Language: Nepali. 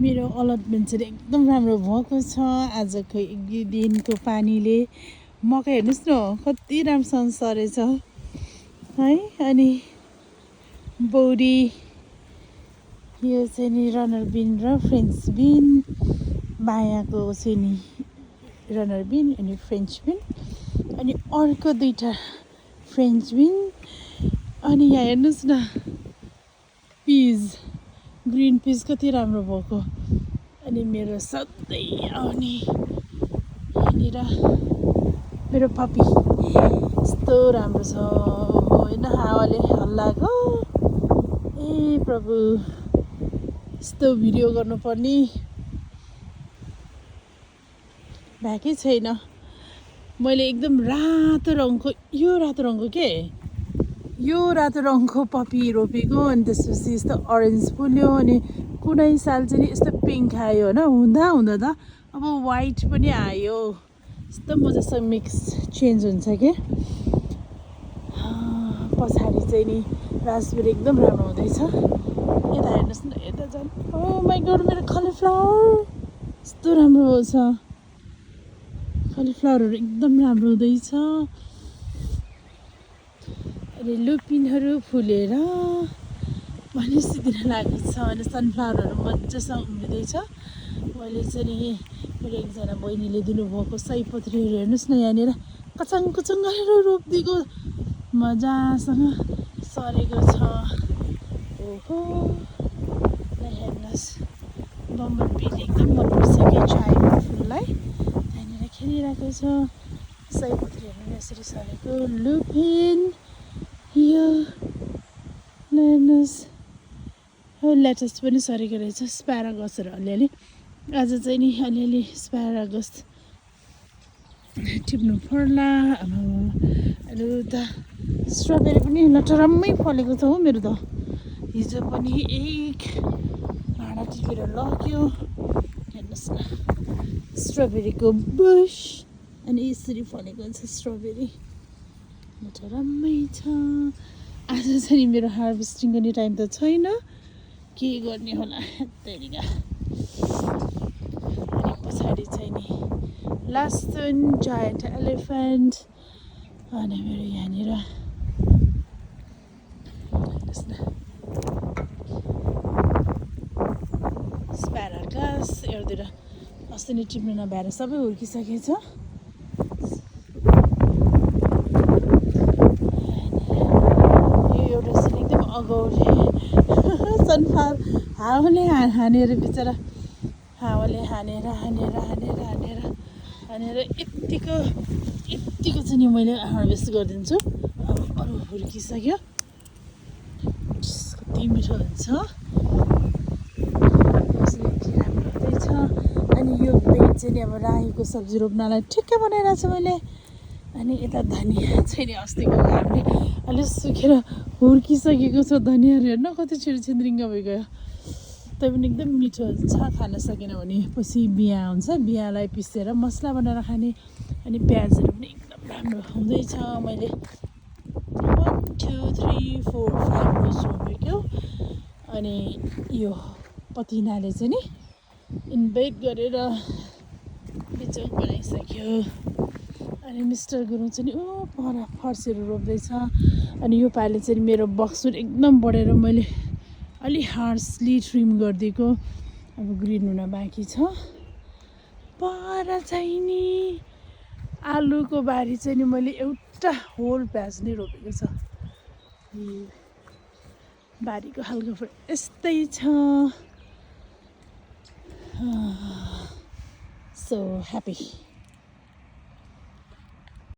मेरो अलटमेन्ट चाहिँ एकदम राम्रो भएको छ। आजको एक दुई दिनको पानीले मकै हेर्नुहोस् न कति राम्रोसँग सरेछ है। अनि बोडी यो चाहिँ नि रनर बिन र फ्रेन्च बिन, बायाँको चाहिँ नि रनर बिन अनि फ्रेन्च बिन, अनि अर्को दुईवटा फ्रेन्च बिन। अनि यहाँ हेर्नुहोस् न पिज, ग्रिन पिज कति राम्रो भएको। अनि मेरो सधैँ आउने यहाँनिर मेरो पपी यस्तो राम्रो छ होइन, हावाले हल्लाएको। ए प्रभु, यस्तो भिडियो गर्नुपर्ने भएकै छैन। मैले एकदम रातो रङको, यो रातो रङको के, यो रातो रङको पपी रोपेको। अनि त्यसपछि यस्तो अरेन्ज फुल्यो, अनि कुनै साल चाहिँ नि यस्तो पिङ्क आयो होइन। हुँदा हुँदा त अब वाइट पनि आयो। यस्तो मजासँग मिक्स चेन्ज हुन्छ के। पछाडि चाहिँ नि रासबेरी एकदम राम्रो हुँदैछ। यता हेर्नुहोस् न, यता झन् ओ माई गड, मेरो कलिफ्लावर यस्तो राम्रो छ। कलिफ्लावरहरू एकदम राम्रो हुँदैछ। अनि लुपिनहरू फुलेर भनेपछि दिन लागेको छ। अनि सनफ्लावरहरू मजासँग उम्रिँदैछ। मैले चाहिँ नि मेरो एकजना बहिनीले दिनुभएको सयपत्रीहरू हेर्नुहोस् न, यहाँनिर कचाङ कुचुङ गरेर रोपिदिएको मजासँग सरेको छ। ओहो, हेर्नुहोस् बम्बल बीले एकदम मन परिसक्यो चायको फुललाई। त्यहाँनिर खेलिरहेको छ। सयपत्रीहरू यसरी सरेको, लुपिन यो हेर्नुहोस्, ल्याटस पनि सरेको रहेछ। स्प्यारागसहरू अलिअलि आज चाहिँ नि अलिअलि स्प्यारागस टिप्नु पर्ला। अब अरू त स्ट्रबेरी पनि लटरम्मै फलेको छ हो मेरो त। हिजो पनि एक भाँडा टिपेर लग्यो। हेर्नुहोस् न स्ट्रबेरीको बुस, अनि यसरी फलेको छ स्ट्रबेरी, लटरम्मै छ। आज चाहिँ नि मेरो हार्भेस्टिङ गर्ने टाइम त छैन, के गर्ने होला त्यतिका। अनि पछाडि चाहिँ नि लास्टन जायन्ट एलिफेन्ट। अनि मेरो यहाँनिर हेर्नुहोस् न स्प्यारागस, एउटातिर अस्ति नै टिप्नु नभएर सबै हुर्किसकेछ। यो एउटा चाहिँ एकदम अगाउले सनफ्लावर हावाले हानेर बिचरा, हावाले हानेर हानेर हानेर हानेर हानेर यत्तिको चाहिँ नि मैले हार्भेस्ट गरिदिन्छु। अब अरू हुर्किसक्यो, कति मिठो हुन्छ, राम्रो हुँदैछ। अनि यो बेड चाहिँ नि अब रायोको सब्जी रोप्नलाई ठिक्कै बनाइरहेको छु मैले। अनि यता धनियाँ चाहिँ नि अस्तिको घामले अलिक सुकेर हुर्किसकेको छ। धनियाँहरू हेर्न कति छिटो छिन्द्रिङ्ग भइगयो। त्यो पनि एकदम मिठो हुन्छ, खान सकेन भने पछि बिहा हुन्छ, बिहालाई पिसेर मसला बनाएर खाने। अनि प्याजहरू पनि एकदम राम्रो हुँदैछ। मैले 1 2 3 4 5 रोज रोपेको। अनि यो पतिनाले चाहिँ नि इन्भाइट गरेर बिजोग बनाइसक्यो। अनि मिस्टर गुरुङ चाहिँ नि पर फर्सीहरू रोप्दैछ। अनि यो पालि चाहिँ मेरो बक्सुर एकदम बढेर मैले अलि हार्सली ट्रिम गरिदिएको। अब ग्रिन हुन बाँकी छ। पर चाहिँ नि आलुको बारी चाहिँ नि मैले एउटा होल प्याज नै रोपेको छ। बारीको हालको यस्तै छ। So happy.